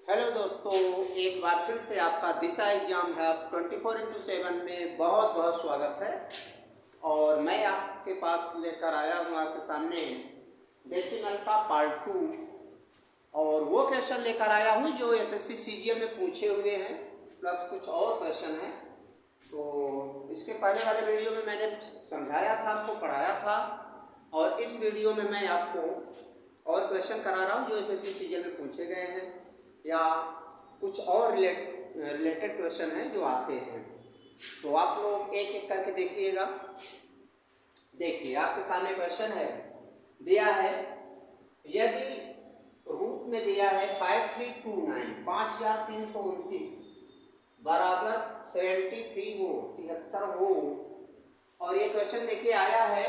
Hello दोस्तों, एक बार फिर से आपका दिशा एग्जाम है 24x7 में बहुत बहुत स्वागत है। और मैं आपके पास लेकर आया हूँ आपके सामने डेसिमल का पार्ट 2 और वो क्वेश्चन लेकर आया हूँ जो एसएससी सीजीएल में पूछे हुए हैं, प्लस कुछ और क्वेश्चन हैं। तो इसके पहले वाले वीडियो में मैंने समझाया था, आपको पढ़ाया था, और इस वीडियो में मैं आपको और क्वेश्चन करा रहा हूँ जो एसएससी सीजीएल में पूछे गए हैं या कुछ और रिलेटेड क्वेश्चन हैं जो आते हैं। तो आप लोग एक एक करके देखिएगा। देखिए, आपके सामने क्वेश्चन है, दिया है यदि रूट में दिया है 5329 बराबर 73 हो 73 हो। और ये क्वेश्चन देखिए आया है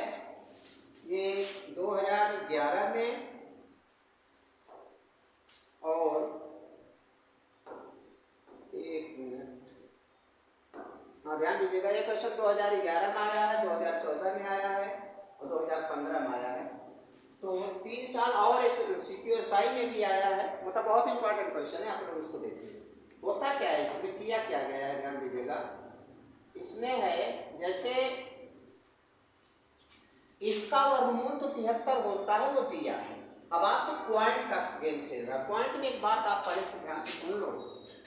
ये 2011 में, और एक मिनट, हाँ ध्यान दीजिएगा, ये क्वेश्चन 2011 में आया है, 2014 में आया है और 2015 में आया है। तो 3 साल और CQSI में भी आया है। मतलब बहुत इंपॉर्टेंट क्वेश्चन है, आप लोग इसको देखिए। होता क्या है इसमें, किया क्या गया है, ध्यान दीजिएगा। इसमें है जैसे इसका वर्गमूल तो 73 होता है, वो दिया है। अब आपसे पॉइंट का गेम खेल रहा है। पॉइंट में एक बात आप पहले से ध्यान से सुन लो।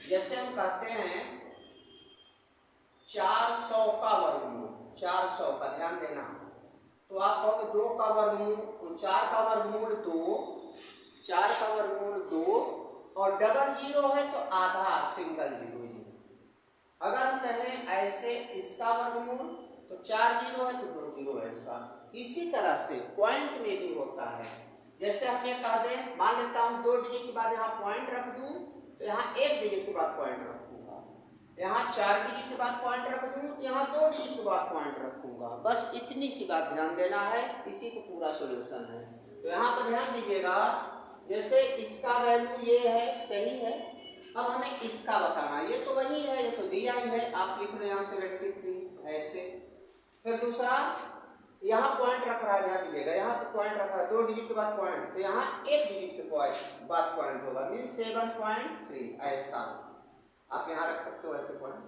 जैसे हम कहते हैं 400 का वर्गमूल, 400 का, ध्यान देना। तो आप कहोगे 2 का वर्गमूल, 4 का वर्गमूल 2, 4 का वर्गमूल 2, और डबल जीरो है तो आधा, सिंगल जीरो। अगर हम कहें ऐसे इसका वर्गमूल तो 4 जीरो है तो 2 जीरो है इसका। इसी तरह से पॉइंट में भी होता है। जैसे हम ये कह दें, मान लेता हूं 2 डिजिट के बाद यहाँ पॉइंट रख दूं तो यहाँ 1 डिजिट के बाद पॉइंट रखूंगा, यहाँ 4 डिजिट के बाद पॉइंट रख दूं तो यहाँ 2 डिजिट के बाद पॉइंट रखूंगा। बस इतनी सी बात ध्यान देना है, इसी को पूरा सोल्यूशन है। तो यहाँ पर ध्यान दीजिएगा, जैसे इसका वैल्यू ये है, सही है। अब हमें इसका बताना, ये तो वही है, ये तो दिया ही है, आप लिख लो यहाँ 73 ऐसे। फिर दूसरा यहाँ पॉइंट रख रहा है, ध्यान दीजिएगा, यहाँ पे पॉइंट रख रहा है 2 डिजिट के बाद पॉइंट, तो यहाँ 1 डिजिट के बाद पॉइंट होगा, मीन 7.3 ऐसा। आप यहाँ रख सकते हो ऐसे पॉइंट।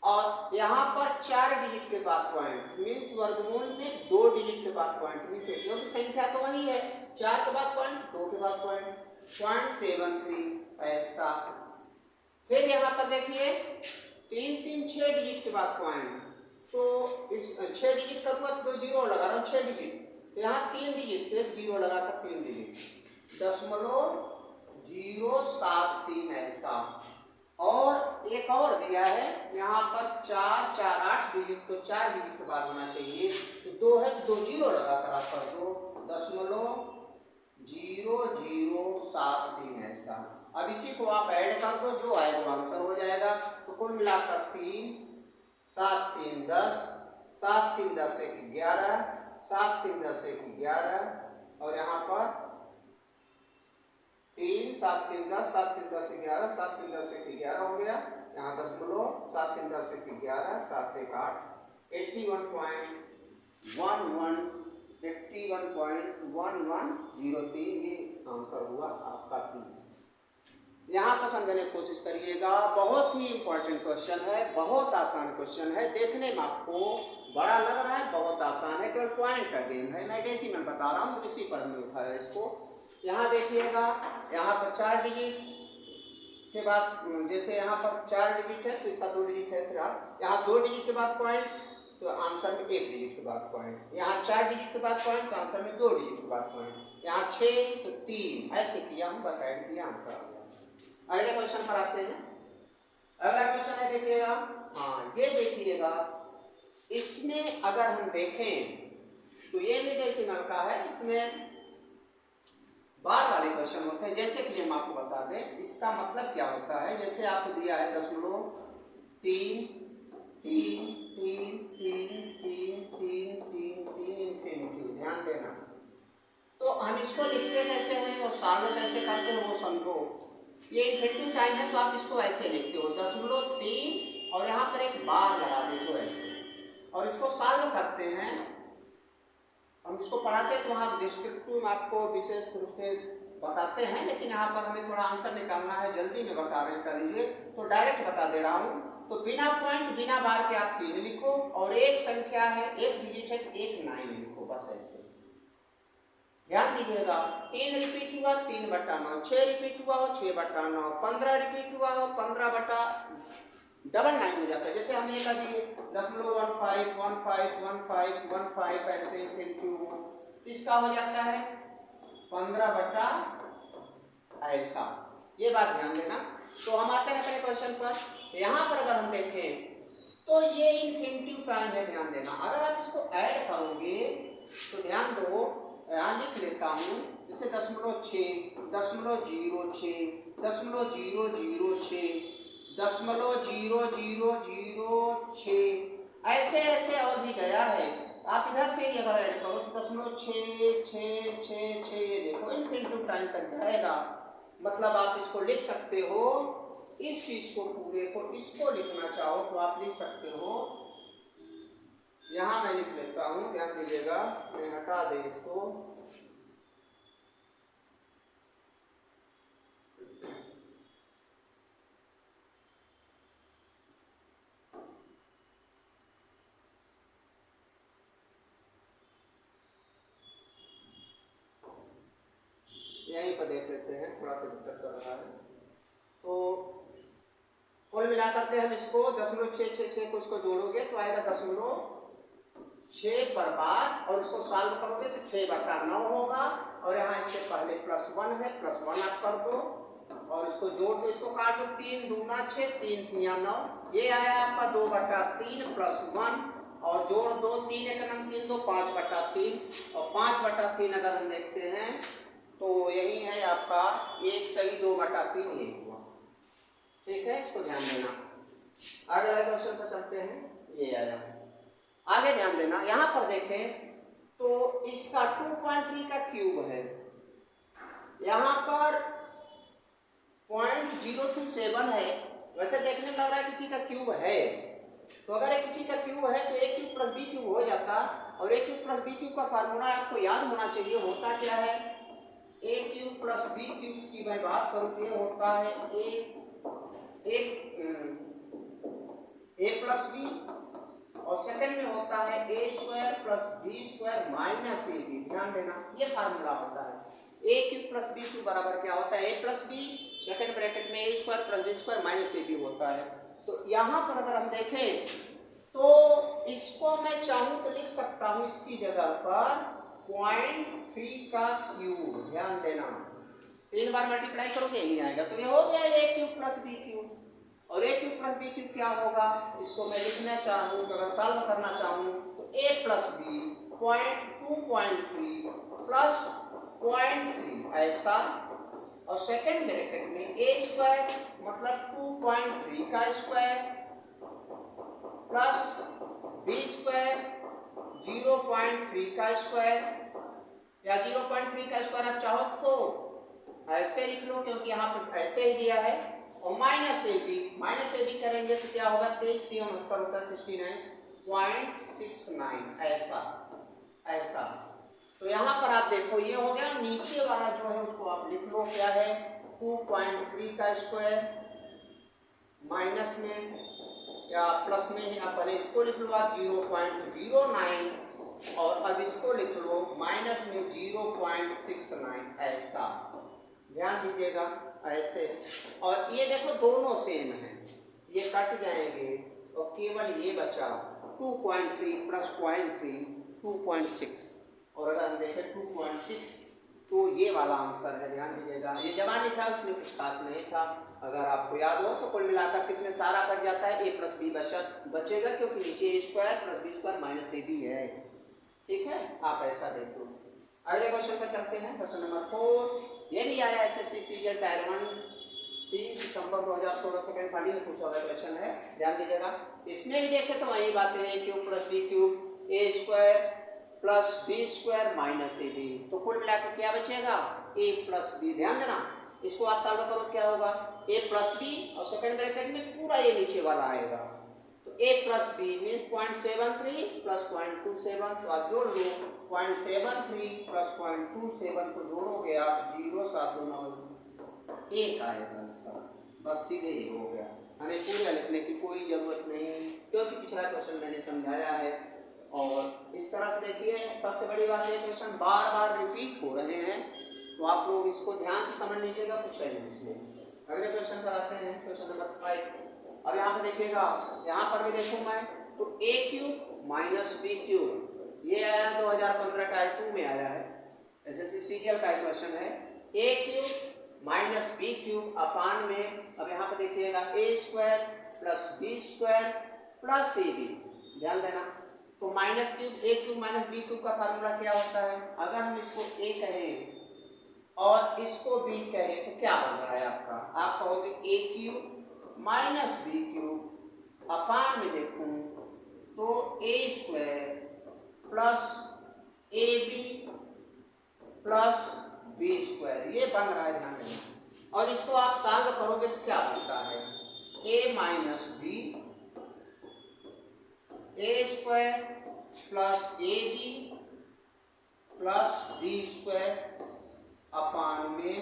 और यहाँ पर 4 डिजिट के बाद पॉइंट, मीन्स वर्गमूल में 2 डिजिट के बाद पॉइंट, मीन्स क्योंकि संख्या तो वही है, 4 के बाद पॉइंट, 2 के बाद पॉइंट, 0.73 ऐसा। फिर यहाँ पर देखिए 6 डिजिट के बाद पॉइंट, तो इस 6 डिजिट करूँगा तो 2 जीरो लगा रहा हूँ, 6 डिजिट, तो यहाँ 3 डिजिट, फिर जीरो लगाकर 3 डिजिट, 0.073 ऐसा। और एक और दिया है यहाँ पर 4 4 8 डिजिट, तो 4 डिजिट के बाद होना चाहिए, तो 2 है तो 2 जीरो लगाकर आप कर दो, 0.0073 ऐसा। अब इसी को आप ऐड कर दो, जो आएगा वो आंसर हो जाएगा। तो कुल मिलाकर 3 7 3 10, 7 3 10 1 11, 7 3 10 1 11, और यहाँ पर 3 7 3 10, 7 3 10 11, 7 3 10 1 11 हो गया। यहाँ 7 3 10 1 11, 7 1 8, 81.1103, ये आंसर हुआ आपका P। यहाँ पर समझने की कोशिश करिएगा, बहुत ही इंपॉर्टेंट क्वेश्चन है, बहुत आसान क्वेश्चन है। देखने में आपको बड़ा लग रहा है, बहुत आसान है, केवल पॉइंट का गेम है। मैं डेसिमल बता रहा हूँ, उसी पर मैं उठाया इसको। यहाँ देखिएगा, यहाँ पर 4 डिजिट के बाद, जैसे यहाँ पर 4 डिजिट है तो इसका 2 डिजिट है, फिर आप यहाँ 2 डिजिट के बाद पॉइंट, तो आंसर में 1 डिजिट के बाद पॉइंट, यहाँ 4 डिजिट के बाद पॉइंट, तो आंसर में 2 डिजिट के बाद पॉइंट, यहाँ 6 तो 3, ऐसे किया हूँ, बस ऐड किया, आंसर आ गया। अगले क्वेश्चन पर आते हैं। अगला क्वेश्चन है, देखिएगा, हाँ ये देखिएगा, इसमें अगर हम देखें तो ये भी डेसिमल का है, इसमें बार वाले क्वेश्चन होते हैं। जैसे कि हम आपको बता दें इसका मतलब क्या होता है। जैसे आपको दिया है 0.3 3 3 3 3 3 3 3 इंफिनिटी, ध्यान देना। तो हम इसको लिखते कैसे हैं और सॉल्व कैसे करते हैं वो समझो। ये इंफिनिटी टाइम है तो आप इसको ऐसे लिखते हो 0.3 और यहाँ पर एक बार लगा देते हो ऐसे, और इसको सॉल्व करते हैं हम इसको पढ़ाते हैं तो वहाँ डिस्क्रिप्टिव में आपको विशेष रूप से बताते हैं, लेकिन यहाँ पर हमें थोड़ा आंसर निकालना है, जल्दी में बता रहे हैं, कर लीजिए तो डायरेक्ट बता दे रहा हूँ। तो बिना पॉइंट बिना बार के आप 3 लिखो और एक संख्या है, एक डिजिट है तो एक 9 लिखो, बस ऐसे। ध्यान दीजिएगा, 3 रिपीट हुआ 3/9, 6 रिपीट हुआ हो 6/9, 15 रिपीट हुआ हो 15/9 हो जाता है। जैसे हम ये कर दिए 0.15 15 15 15 ऐसे इंफिनिटी इसका हो जाता है 15 ऐसा। ये बात ध्यान देना। तो हम आते हैं अपने क्वेश्चन पर। यहाँ पर अगर हम देखें तो ये इन्फिनिटिव प्राइम है, ध्यान देना। अगर आप इसको ऐड करोगे तो ध्यान दो, यहाँ लिख लेता हूँ जैसे 0.6 0.06 0.006 0.0006 ऐसे ऐसे और भी गया है। आप इधर से ही अगर ऐड करो तो 0.66666 ये देखो इन्फिनिटिव टाइम तक जाएगा। मतलब आप इसको लिख सकते हो, इस चीज को पूरे को इसको लिखना चाहो तो आप लिख सकते हो। यहाँ मैं लिख लेता हूँ, ध्यान दीजिएगा, मैं हटा दे इसको। यहीं पर देख लेते हैं, थोड़ा सा दिक्कत कर रहा है। तो कुल मिलाकर के हम इसको 0.666 को इसको जोड़ोगे तो आएगा 0.6 पर बार, और इसको सॉल्व करोगे तो 6/9 होगा। और यहाँ इससे पहले +1 है, +1 आप कर दो और इसको जोड़ दो, इसको काट दो, 3 दूना 6 3 तिया 9, ये आया आपका 2/3 +1 और जोड़ दो 3 1 3 2 5/3 और 5/3 अगर हम देखते हैं तो यही है आपका 1 सही 2/3 ये हुआ। ठीक है, इसको ध्यान देना। आगे वाले क्वेश्चन पर चलते हैं। ये आया, आगे ध्यान देना। यहाँ पर देखें तो इसका 2.3 का क्यूब है, यहाँ पर 0.027 है। वैसे देखने में लग रहा है किसी का क्यूब है, तो अगर ये किसी का क्यूब है तो a cube plus b cube हो जाता। और a cube plus b cube का फार्मूला आपको याद होना चाहिए, होता क्या है, a cube plus b cube की मैं बात करूँ तो ये होता है a प्लस बी, और सेकंड में होता है a² plus b² minus ab। ध्यान देना, ये फार्मूला होता है। a cube plus b cube बराबर क्या होता है, a plus b, second bracket में a² plus b² minus ab होता है। तो यहाँ पर अगर हम देखें तो इसको मैं चाहूँ तो लिख सकता हूँ इसकी जगह पर 0.3 का क्यूब। ध्यान देना, 3 बार मल्टीप्लाई करोगे नहीं आएगा, तो ये हो गया a cube plus b cube. और a cube plus b cube क्या होगा, इसको मैं लिखना चाहूँ तो अगर सॉल्व करना चाहूँ तो a प्लस बी 2.3 प्लस 0.3 ऐसा, और सेकंड ब्रैकेट में a² मतलब 2.3 का स्क्वायर प्लस b² 0.3 का स्क्वायर, या 0.3 का स्क्वायर आप चाहो तो ऐसे लिख लो क्योंकि यहाँ पर ऐसे ही दिया है, और माइनस ए बी करेंगे तो क्या होगा, 23 3 69 होता है 69.69 ऐसा ऐसा। तो यहाँ पर आप देखो ये हो गया। नीचे वाला जो है उसको आप लिख लो, क्या है, 2.3 का स्क्वायर माइनस में या प्लस में ही, आप पहले इसको लिख लो आप 0.09 और अब इसको लिख लो माइनस में 0.69 ऐसा। ध्यान दीजिएगा ऐसे, और ये देखो दोनों सेम है, ये कट जाएंगे और केवल ये बचा 2.3 प्लस 0.3 2.6, और अगर हम देखें 2.6 तो ये वाला आंसर है। ध्यान दीजिएगा, ये जमा नहीं था उसमें कुछ खास नहीं था। अगर आपको याद हो तो कुल मिलाकर किसमें सारा कट जाता है, a प्लस बी बचेगा क्योंकि नीचे a² plus b² minus ab है। ठीक है, आप ऐसा देखो। अगले क्वेश्चन पर चलते हैं, क्वेश्चन नंबर 4। ये भी आया SSC सीजन टायर 1 3 सितंबर 2016 सेकंड पार्टी में पूछा हुआ क्वेश्चन है। ध्यान दीजिएगा, इसमें भी देखे तो वही बातें हैं, cube plus b cube a² plus b² minus ab, तो कुल मिलाकर क्या बचेगा, a प्लस b। ध्यान देना, इसको आप सॉल्व करो क्या होगा, a प्लस बी और सेकंड ब्रैकेट में पूरा ये नीचे वाला आएगा, तो a plus b mean 0.73 plus 0.27, तो आप जोड़ लो 0.73 प्लस 0.27 को जोड़ोगे आप 0 7 2 9 1 आएगा इसका, बस सीधे ही हो गया। हमें पूरा लिखने की कोई ज़रूरत नहीं, क्योंकि पिछला क्वेश्चन मैंने समझाया है। और इस तरह से देखिए, सबसे बड़ी बात है क्वेश्चन बार बार रिपीट हो रहे हैं, तो आप लोग इसको ध्यान से समझ लीजिएगा, कुछ है नहीं इसमें। अगले क्वेश्चन पर आते हैं, क्वेश्चन नंबर 5। अब यहाँ पर देखिएगा, यहाँ पर भी देखूँ मैं तो a cube minus b cube, ये आया 2015 टाइप 2 में आया है, एसएससी सीजीएल का क्वेश्चन है। a cube minus b cube अपान में, अब यहाँ पर देखिएगा a square plus B square plus A b, ध्यान देना। तो minus cube a cube minus b cube का फार्मूला क्या होता है? अगर हम इसको a कहें और इसको b कहें तो क्या बन रहा है आपका? आप कहोगे a cube minus b cube अपान में देखूं तो a square plus A B plus B square, ये बन रहा है, ध्यान देना। और इसको आप सॉल्व करोगे तो क्या बनता है? a minus B A square plus A B plus B square अपान में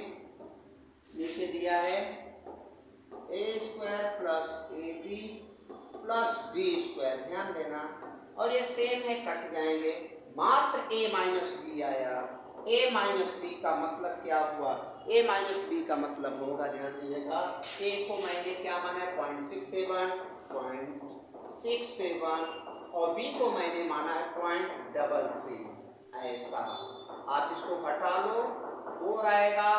नीचे दिया है A square plus A B plus B square, ध्यान देना। और ये सेम है, कट जाएंगे, मात्र a माइनस बी आया। a माइनस बी का मतलब क्या हुआ? a माइनस बी का मतलब होगा, ध्यान दीजिएगा, a को मैंने क्या माना है? 0.67 और b को मैंने माना है 0.33। ऐसा आप इसको घटा लो, 4 आएगा,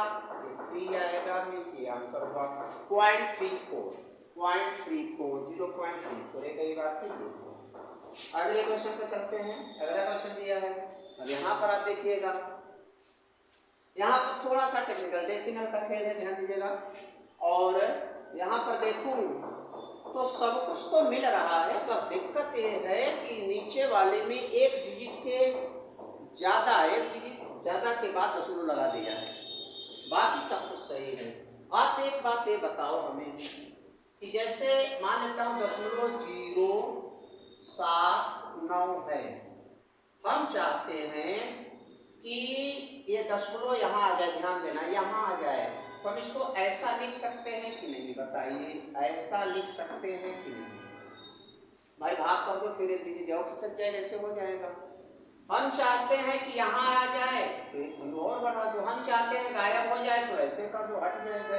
3 आएगा, मीन्स ये आंसर हुआ 0.34, 0.34 एक बात है ये। अगले क्वेश्चन पर चलते हैं। अगला क्वेश्चन दिया है, अब यहाँ पर आप देखिएगा, यहाँ पर थोड़ा सा टेक्निकल डेसिमल का खेल है, ध्यान दीजिएगा। और यहाँ पर देखूं तो सब कुछ तो मिल रहा है, बस दिक्कत ये है कि नीचे वाले में एक डिजिट ज़्यादा के बाद दशमलव लगा दिया है, बाकी सब कुछ सही है। आप एक बात ये बताओ हमें कि जैसे मान लेता हूँ 0.079 है, हम चाहते हैं कि ये दशमलव यहाँ आ जाए, ध्यान देना, यहाँ आ जाए, तो हम इसको ऐसा लिख सकते हैं कि नहीं? बताइए, ऐसा लिख सकते हैं कि नहीं? भाई भाग कर दो, फिर एक डिजिट जाओ कि सच जाए, ऐसे हो जाएगा। हम चाहते हैं कि यहाँ आ जाए तो एक जीरो और बढ़ा दो, हम चाहते हैं गायब हो जाए तो ऐसे कर दो, हट जाएगा।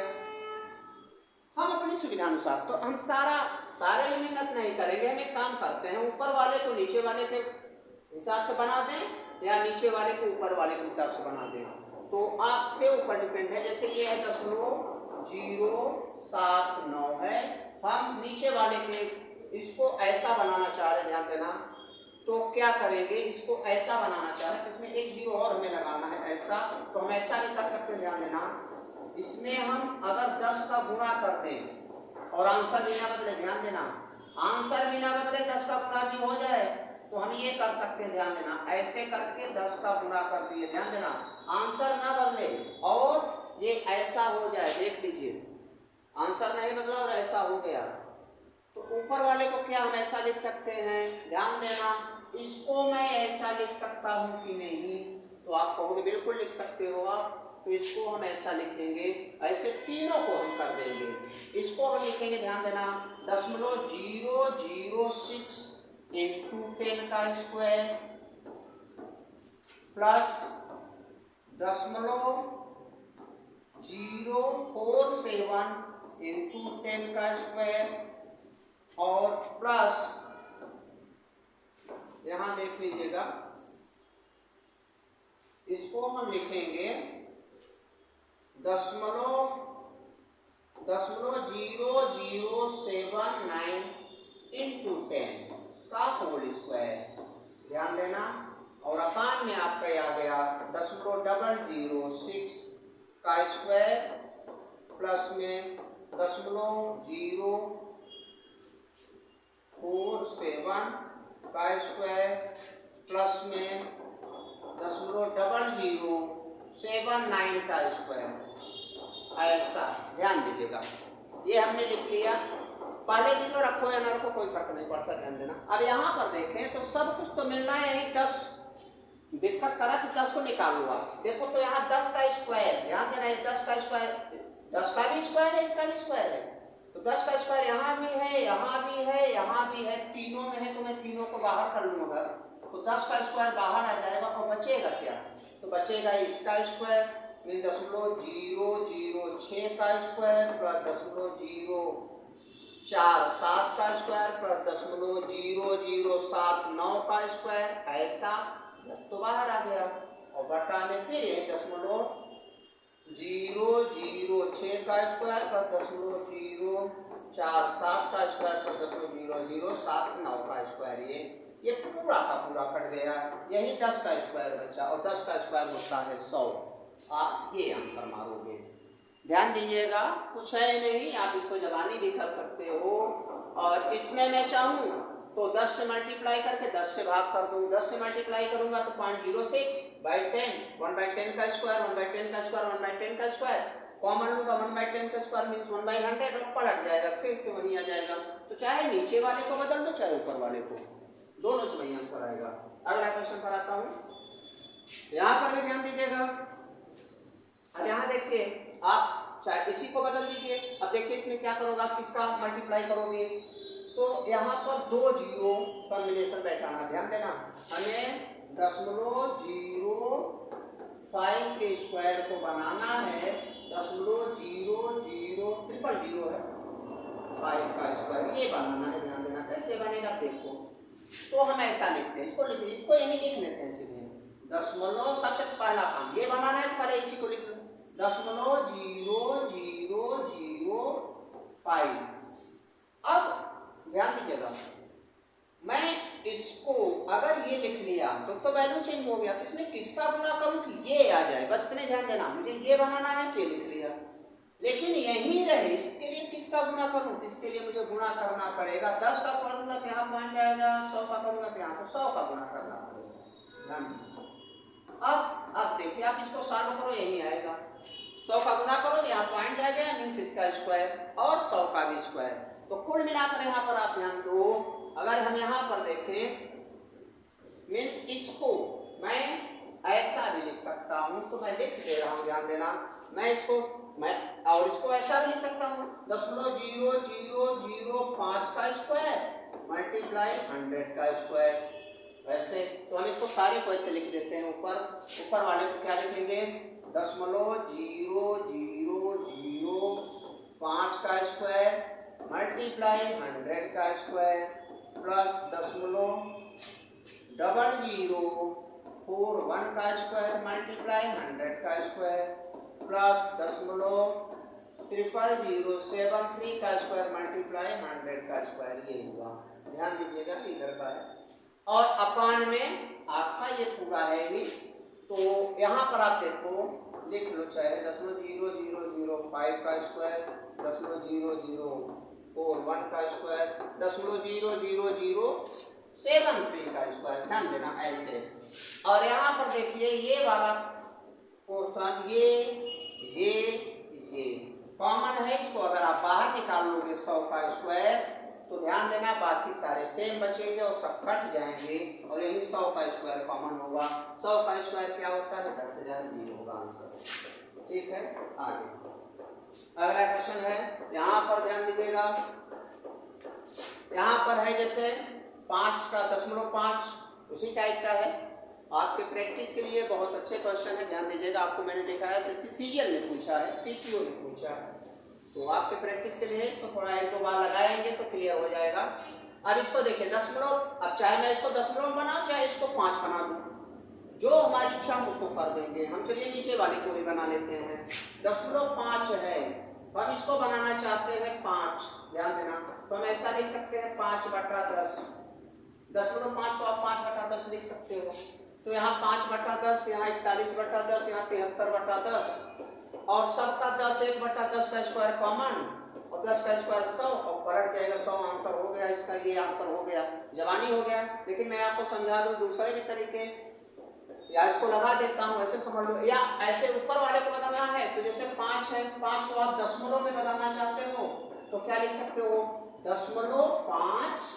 हम अपनी सुविधा अनुसार, तो हम सारे मेहनत नहीं करेंगे, हम एक काम करते हैं, ऊपर वाले को नीचे वाले के हिसाब से बना दें या नीचे वाले को ऊपर वाले के हिसाब से बना दें, तो आपके ऊपर डिपेंड है। जैसे ये है 0.079 है, हम नीचे वाले के इसको ऐसा बनाना चाह रहे हैं, ध्यान देना। तो क्या करेंगे, इसको ऐसा बनाना चाह रहे हैं, इसमें एक जीरो और हमें लगाना है, ऐसा, तो हम ऐसा भी कर सकते हैं, ध्यान देना। इसमें हम अगर 10 का गुणा कर दें और आंसर बिना बदले, ध्यान देना, आंसर बिना बदले 10 का गुणा भी हो जाए तो हम ये कर सकते हैं, ध्यान देना, ऐसे करके 10 का गुणा कर दिए, ध्यान देना, आंसर ना बदले और ये ऐसा हो जाए, देख लीजिए, आंसर नहीं बदला और ऐसा हो गया, तो ऊपर वाले को क्या हम ऐसा लिख सकते हैं? ध्यान देना, इसको मैं ऐसा लिख सकता हूँ कि नहीं? तो आप कहोगे बिल्कुल लिख सकते हो आप, तो इसको हम ऐसा लिखेंगे, ऐसे तीनों को हम कर देंगे। इसको हम लिखेंगे, ध्यान देना, 0.006 इंटू 10 का स्क्वायर प्लस 0.047 इंटू 10 का स्क्वायर और प्लस, यहां देख लीजिएगा, इसको हम लिखेंगे 0.0079 इंटू 10 का होल स्क्वायर, ध्यान देना। और अपान में आपका आ गया 0.006 का स्क्वायर प्लस में 0.047 का स्क्वायर प्लस में 0.079 का स्क्वायर, ऐसा ध्यान दीजिएगा। ये हमने लिख लिया। पहले जीरो रखो या ना रखो कोई फर्क नहीं पड़ता, ध्यान देना। अब यहाँ पर देखें तो सब कुछ तो मिल रहा है, यही 10 दिक्कत करा कि 10 को निकालूंगा। देखो तो यहाँ 10 का स्क्वायर, ध्यान देना, 10 का स्क्वायर, 10 का भी स्क्वायर है, इसका भी स्क्वायर है, तो 10 का स्क्वायर यहाँ भी है, यहाँ भी है, यहाँ भी है, तीनों में है, तो मैं तीनों को बाहर कर लूंगा तो 10 का स्क्वायर बाहर आ जाएगा और बचेगा क्या, तो बचेगा इसका स्क्वायर मीन 0.006 का स्क्वायर प्लस 0.047 का स्क्वायर प्लस 0.0079 का स्क्वायर, ऐसा तो बाहर आ गया और बटा में फिर ये 0.006 का स्क्वायर प्लस 0.047 का स्क्वायर प्लस 0.0079 का स्क्वायर, ये पूरा का पूरा कट गया, यही 10 का स्क्वायर बचा और 10 का स्क्वायर होता है 100। आप ये आंसर मारोगे, ध्यान दीजिएगा, कुछ है नहीं, आप इसको जबानी भी कर सकते हो। और इसमें मैं चाहूँ तो 10 से मल्टीप्लाई करके 10 से भाग कर दूँ, 10 से मल्टीप्लाई करूँगा तो 0.06/10, 1/10 का स्क्वायर, 1/10 का स्क्वायर, 1/10 का स्क्वायर, कॉमन लूँगा 1/10 का स्क्वायर मीन्स 1/100 और पलट जाएगा, फिर से वहीं आ जाएगा। तो चाहे नीचे वाले को बदल दो चाहे ऊपर वाले को, दोनों से वही आंसर आएगा। अगला क्वेश्चन पर आता हूँ, यहाँ पर भी ध्यान दीजिएगा। अब यहाँ देखिए, आप चाहे इसी को बदल दीजिए। अब देखिए इसमें क्या करोगे, आप किसका मल्टीप्लाई करोगे, तो यहाँ पर 2 जीरो कॉम्बिनेशन बैठाना, ध्यान देना, हमें 0.05 के स्क्वायर को बनाना है, 0.00000 है 5 का स्क्वायर, ये बनाना है, ध्यान देना। कैसे बनेगा देखो, तो हम ऐसा लिखते हैं, इसको यही लिख लेते हैं सीधे, दशमलव, सबसे पहला काम ये बनाना है, पहले इसी को लिख लो, 0.0005। अब ध्यान दीजिएगा, मैं इसको अगर ये लिख लिया तो वैल्यू चेंज हो गया, तो इसमें किसका गुणा करूं कि ये आ जाए, बस इतने ध्यान देना, मुझे ये बनाना है तो ये लिख लिया, लेकिन यही रहे, इसके लिए किसका गुणा करूं, तो इसके लिए मुझे गुणा करना पड़ेगा, 10 का करूंगा तो यहाँ पॉइंट आएगा, 100 का करूंगा तो यहाँ तो 100 का गुणा करना पड़ेगा, ध्यान। अब देखिए आप इसको सॉल्व करो, यही आएगा, 100 का गुणा करो, यहाँ पॉइंट आ गया मीन्स इसका स्क्वायर और 100 का भी स्क्वायर, तो कुल मिलाकर यहाँ पर आप ध्यान दो, अगर हम यहाँ पर देखें मीन्स इसको मैं ऐसा भी लिख सकता हूँ, तो मैं लिख दे रहा हूँ, ध्यान देना, मैं और इसको ऐसा भी लिख सकता हूँ, 0.0005 का स्क्वायर मल्टीप्लाई 100 का स्क्वायर, वैसे तो हम इसको सारे को ऐसे लिख देते हैं, ऊपर वाले को क्या लिखेंगे, 0.0005 का स्क्वायर मल्टीप्लाई 100 का स्क्वायर प्लस 0.0041 का स्क्वायर मल्टीप्लाई 100 का स्क्वायर प्लस 0.0073 का स्क्वायर मल्टीप्लाई 100 का स्क्वायर, ये हुआ, ध्यान दीजिएगा इधर का है, और अपान में आपका ये पूरा है ही, तो यहाँ पर आप देखो लिख लो, चाहे 0.0005 का स्क्वायर, 0.0041 का स्क्वायर, 0.0073 का स्क्वायर, ध्यान देना ऐसे। और यहाँ पर देखिए ये वाला पोर्शन, ये कॉमन है, इसको अगर आप बाहर निकाल लोगे 100 का स्क्वायर, तो ध्यान देना बाकी सारे सेम बचेंगे और सब कट जाएंगे, और यही 100 का स्क्वायर कॉमन होगा। 100 का स्क्वायर क्या होता है, 10,000 होगा आंसर, ठीक है। आगे अगला क्वेश्चन है, यहाँ पर ध्यान दीजिएगा, यहाँ पर है जैसे 5 का 0.5 उसी टाइप का है, आपके प्रैक्टिस के लिए बहुत अच्छे क्वेश्चन है, ध्यान दीजिएगा। आपको मैंने देखा है सीजीएल ने पूछा है, सीक्यू ने पूछा है, तो आपके प्रैक्टिस के लिए इसको थोड़ा 1-2 बार लगाएंगे तो क्लियर हो जाएगा। अब इसको देखिए दशमलव, अब चाहे मैं इसको दशमलव बनाऊं चाहे इसको 5 बना दूं, जो हमारी इच्छा हम उसको कर देंगे। हम चलिए नीचे वाले को भी बना लेते हैं, 0.5 है, तो हम इसको बनाना चाहते हैं 5, ध्यान देना, तो हम ऐसा लिख सकते हैं 5/10, 0.5 को आप 5/10 लिख सकते हो, तो यहाँ 5/10, यहाँ 41/10, यहाँ 73/10, और सबका 10 1/10 का स्क्वायर कॉमन, और 10 का स्क्वायर 100 और पलट जाएगा 100, आंसर हो गया इसका, ये आंसर हो गया, जवानी हो गया। लेकिन मैं आपको समझा दूं दूसरे भी तरीके, या इसको लगा देता हूँ, ऐसे समझ लो, या ऐसे ऊपर वाले को बदलना है तो जैसे 5 है, 5 को आप दशमलव में बदलना चाहते हो तो क्या लिख सकते हो, 0.5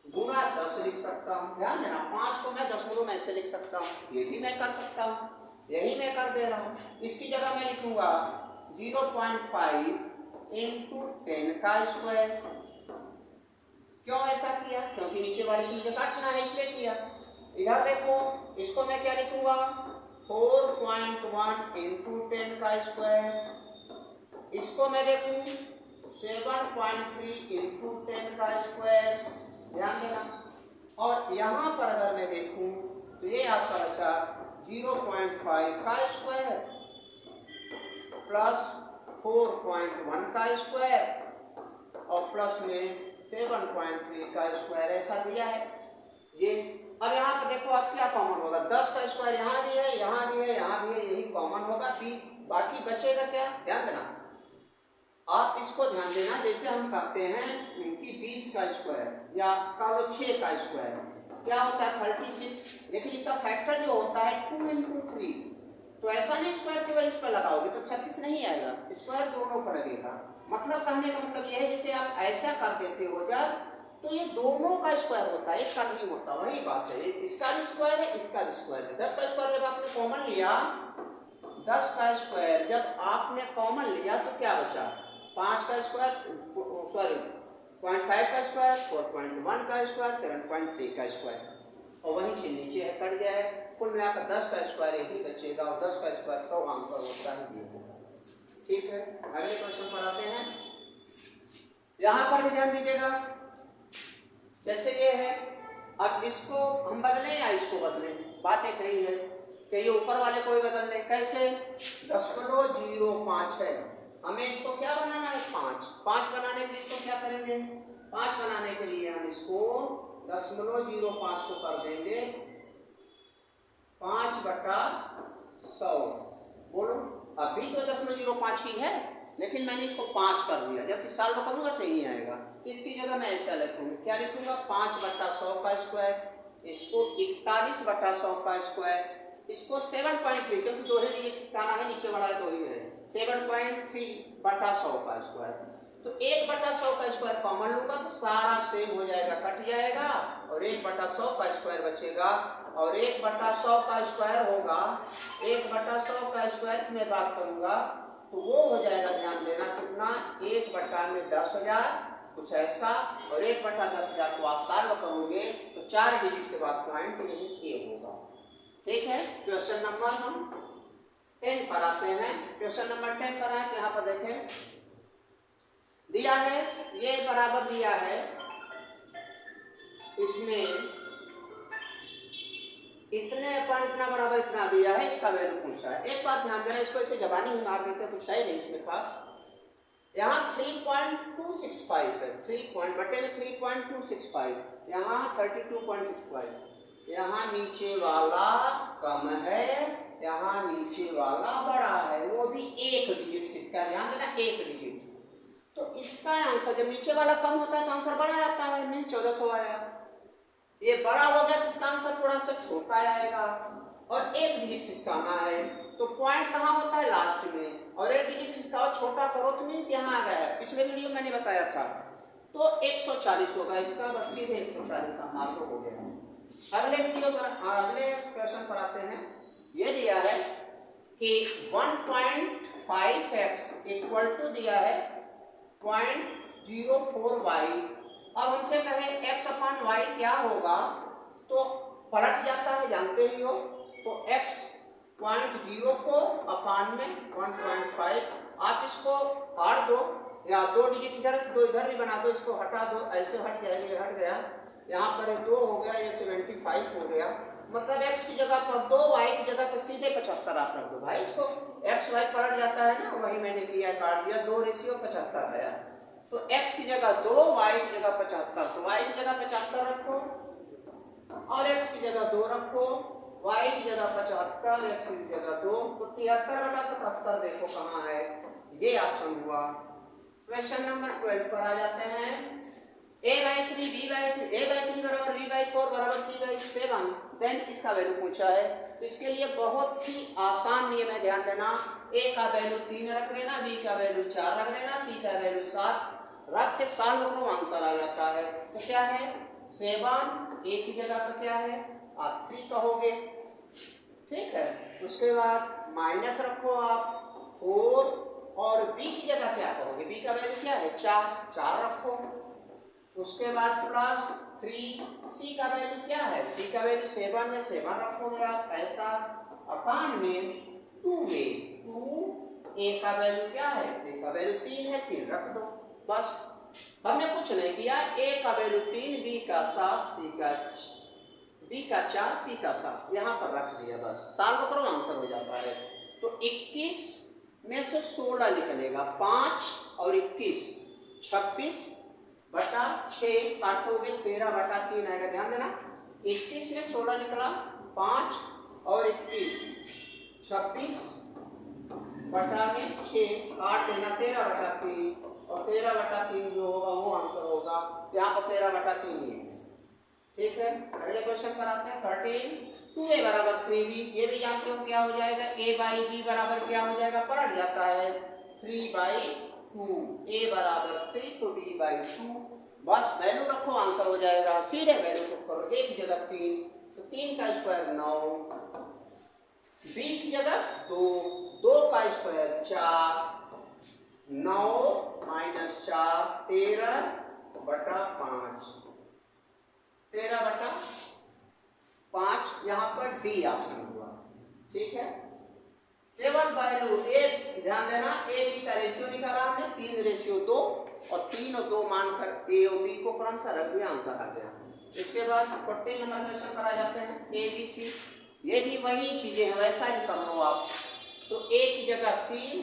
गुणा 10 लिख सकता हूँ। ध्यान देना, 5 को मैं दशमलव में ऐसे लिख सकता हूँ, ये भी मैं कर सकता हूँ, यही मैं कर दे रहा हूँ। इसकी जगह मैं लिखूंगा 0.5 इंटू 10 का स्क्वायर। क्यों ऐसा किया? क्योंकि नीचे वाली से मुझे काटना है इसलिए किया। इधर देखो, इसको मैं क्या लिखूंगा 4.1 इंटू 10 का स्क्वायर। इसको मैं देखूं 7.3 इंटू 10 का स्क्वायर। ध्यान देना। और यहां पर अगर मैं देखूं तो ये आपका बचा 0.5 का स्क्वायर प्लस 4.1 का स्क्वायर और प्लस में 7.3 का स्क्वायर, ऐसा दिया है ये। अब यहाँ पर देखो आप क्या कॉमन होगा, 10 का स्क्वायर यहाँ भी है, यहाँ भी है, यहाँ भी है, यही कॉमन होगा। बाकी बचेगा क्या? ध्यान देना, आप इसको ध्यान देना। जैसे हम करते हैं कि 20 का स्क्वायर या 6 का स्क्वायर क्या होता है 36, लेकिन इसका फैक्टर जो होता है 2 इंटू 3। तो ऐसा नहीं स्क्वायर केवल इस पर लगाओगे तो 36 नहीं आएगा, स्क्वायर दोनों पर लगेगा। मतलब कहने का मतलब यह है जैसे आप ऐसा कर देते हो जब, तो ये दोनों का स्क्वायर होता है, एक का नहीं होता। वही बात है, इसका भी स्क्वायर है, इसका भी स्क्वायर है। 10 का स्क्वायर जब आपने कॉमन लिया, 10 का स्क्वायर जब आपने कॉमन लिया तो क्या बचा 5 का स्क्वायर, सॉरी 0.5 का स्क्वायर, 4.1 का स्क्वायर, 7.3 का स्क्वायर, और वही चीज नीचे है कट गया है। कुल मिलाकर 10 का स्क्वायर यही बचेगा और 10 का स्क्वायर 100 आंसर होता है ये होगा। ठीक है, अगले क्वेश्चन पर आते हैं। यहां पर भी ध्यान दीजिएगा, जैसे ये है, अब इसको हम बदलें या इसको बदलें, बात एक नहीं है कि ये ऊपर वाले को ही बदल दें। कैसे? 0.05 है, हमें इसको क्या बनाना है 5 बनाने के लिए इसको क्या करेंगे, 5 बनाने के लिए हम इसको 0.05 को कर देंगे 5/100। बोलो, अभी तो 0.05 ही है, लेकिन मैंने इसको 5 कर दिया, जब इस साल में करूंगा तो यही आएगा। इसकी जगह मैं ऐसा लिखूंगा, क्या लिखूंगा 5/100 का स्क्वायर, इसको 41/100 का स्क्वायर, इसको 7.3, क्योंकि दो ही डिजिट किसका है, नीचे वाला दो ही है, 7.3/100 का स्क्वायर। तो 1/100 का स्क्वायर कॉमन लूंगा तो सारा सेम हो जाएगा, कट जाएगा, और 1/100 का स्क्वायर बचेगा। और 1/100 का स्क्वायर होगा, 1/100 का स्क्वायर की मैं बात करूंगा तो वो हो जाएगा, ध्यान देना कितना, 1/10,000 कुछ ऐसा, और 1/10,000 को आप सॉल्व करोगे तो 4 डिजिट के बाद पॉइंट यही ए होगा। ठीक है, क्वेश्चन नंबर हम 10 पर आते हैं। क्वेश्चन नंबर 10 पर आए तो यहाँ पर देखें दिया है, ये बराबर दिया है, इसमें इतने पर इतना बराबर इतना दिया है, इसका वैल्यू पूछा है। एक बात ध्यान देना, इसको ऐसे जबानी ही मार देते कुछ है नहीं इसमें पास। यहाँ 3.265 है, 3.265, यहाँ 32.65, यहाँ नीचे वाला कम है, यहाँ नीचे वाला बड़ा है, वो भी एक डिजिट किसका, ध्यान देना एक डिजिट। तो इसका आंसर जब नीचे वाला कम होता है तो आंसर बड़ा आता है, नहीं 1400 आया। ये बड़ा हो गया तो इसका आंसर थोड़ा सा छोटा आएगा, और एक डिजिट किसका आना है तो पॉइंट कहाँ होता है लास्ट में, और एक डिजिट किसका और छोटा करो तो मीन्स यहाँ आ गया है। पिछले वीडियो में मैंने बताया था, तो 140 होगा इसका, बस सीधे 140 आंसर हो गया। अगले वीडियो पर, अगले क्वेश्चन पर आते हैं। ये दिया है कि 1.5x इक्वल टू दिया है 0.04y। अब हमसे कहें x/y क्या होगा, तो पलट जाता है, जानते ही हो, तो x 0.04 अपान में 1.5। आप इसको काट दो, या दो डिजिट इधर दो इधर भी बना दो, इसको हटा दो, ऐसे हट जाएगा, ये हट गया, यहाँ पर 2 हो गया, ये 75 हो गया। मतलब x की जगह पर 2y की जगह पर सीधे 75 आप रख दो भाई, इसको x y पलट जाता है ना, वही मैंने किया, काट दिया, 2:75 आया। तो x की जगह 2, y की जगह 75, तो y की जगह 75 रखो और x की जगह 2 रखो, y की जगह 75, x की जगह 2, तो 73/77 देखो कहाँ है, ये ऑप्शन हुआ। क्वेश्चन नंबर 12 पर आ जाते हैं। a/3 b/3, a/3 बराबर b/4 बराबर c/7, देन इसका वैल्यू पूछा है। तो इसके लिए बहुत ही आसान नियम है, ध्यान देना। a का वैल्यू 3 रख देना, b का वैल्यू 4 रख देना, c का वैल्यू 7 रख के सॉल्व करो, आंसर आ जाता है। तो क्या है 7, ए की जगह पर क्या है आप 3 कहोगे, ठीक है। उसके बाद माइनस रखो आप 4 और बी की जगह क्या कहोगे, बी का वैल्यू क्या है 4 रखो। उसके बाद प्लस 3, सी का वैल्यू क्या है, सी का वैल्यू 7 है, 7 रखोगे आप ऐसा, अपान में 2a, 2a का वैल्यू क्या है, a का वैल्यू 3 है, 3 रख दो बस। हमने कुछ नहीं किया, a का वैल्यू 3, b का 7, b का 4, c का 7 यहाँ पर रख दिया, बस सॉल्व करो आंसर हो जाता है। तो 21 में से 16 निकलेगा, 5 और 21 26 बटा 6 काटोगे 13/3 आएगा, ध्यान देना। 21 में 16 निकला, 5 और 21 26 बटा में 6 काट लेना 13/3, और 13/3 जो होगा वो आंसर होगा, यहाँ पर 13/3 ही है, ठीक है। अगले क्वेश्चन पर आते हैं 13, 2a बराबर 3b, ये भी जानते हो क्या हो जाएगा, a बाई b बराबर क्या हो जाएगा, पलट जाता है 3/2, a बराबर 3 तो b बाई 2, बस वैल्यू रखो आंसर हो जाएगा, सीधे वैल्यू को करो, a की जगह 3 तो 3 का स्क्वायर 9, b की जगह 2, 2 का स्क्वायर 4, 9 माइनस 4 13/5, 13/5 यहाँ पर डी ऑप्शन हुआ, ठीक है। केवल वैल्यू एक ध्यान देना, ए बी का रेशियो निकाला हमने 3:2 और 3 और 2 मानकर ए और बी को क्रमशः रख दिया, आंसर आ गया। इसके बाद 14 नंबर क्वेश्चन पर आ जाते हैं, ए बी सी, ये भी वही चीजें हैं, वैसा ही कर लो आप। तो ए की जगह 3,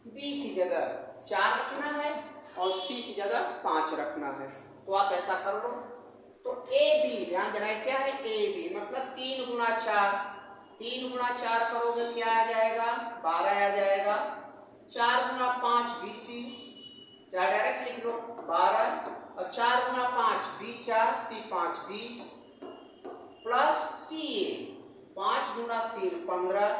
बी की जगह 4 रखना है और सी की जगह 5 रखना है, तो आप ऐसा कर लो। तो ए बी ध्यान देना है क्या है, ए बी मतलब 3 गुना 4, 3 गुना 4 करोगे क्या आ जाएगा 12 आ जाएगा, 4 गुना 5 BC, 4 डायरेक्ट लिख लो 12, और 4 गुना 5 B4 C5 20 प्लस CA 5 गुना 3 15,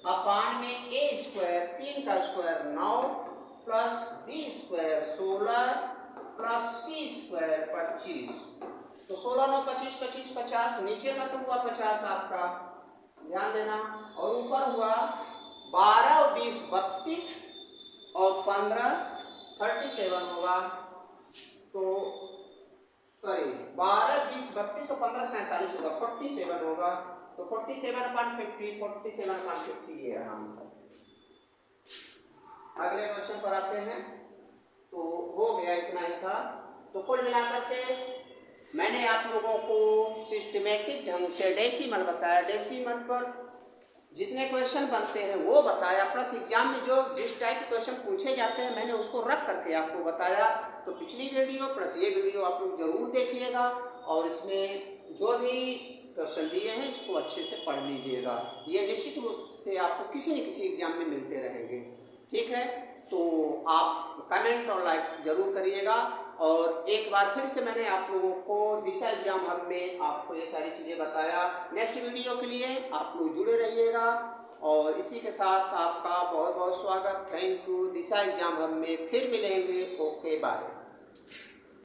अपान में a स्क्वायर 3 का square 9 plus b square 16 plus c square 25, तो 16 9 25 25 50, नीचे में तो हुआ 50 आपका, ध्यान देना, और ऊपर हुआ 12 और 20 32 और 15 37 होगा, तो सॉरी 12 20 32 और 15 47 होगा, 47 होगा, तो 47/50, 47/50 ये आंसर। अगले क्वेश्चन पर आते हैं, तो हो गया इतना ही था। तो कुल मिलाकर के मैंने आप लोगों को सिस्टमेटिक ढंग से डेसिमल बताया, डेसिमल पर जितने क्वेश्चन बनते हैं वो बताया, प्लस एग्जाम में जो जिस टाइप के क्वेश्चन पूछे जाते हैं मैंने उसको रख करके आपको बताया। तो पिछली वीडियो प्लस ये वीडियो आप लोग जरूर देखिएगा, और इसमें जो भी क्वेश्चन दिए हैं इसको अच्छे से पढ़ लीजिएगा, ये निश्चित रूप से आपको किसी न किसी एग्जाम में मिलते रहेंगे, ठीक है। तो आप कमेंट और लाइक जरूर करिएगा, और एक बार फिर से मैंने आप लोगों को दिशा एग्जाम हब में आपको ये सारी चीज़ें बताया। नेक्स्ट वीडियो के लिए आप लोग जुड़े रहिएगा, और इसी के साथ आपका बहुत बहुत स्वागत, thank you. Disha exam hub में फिर मिलेंगे, ओके बाय।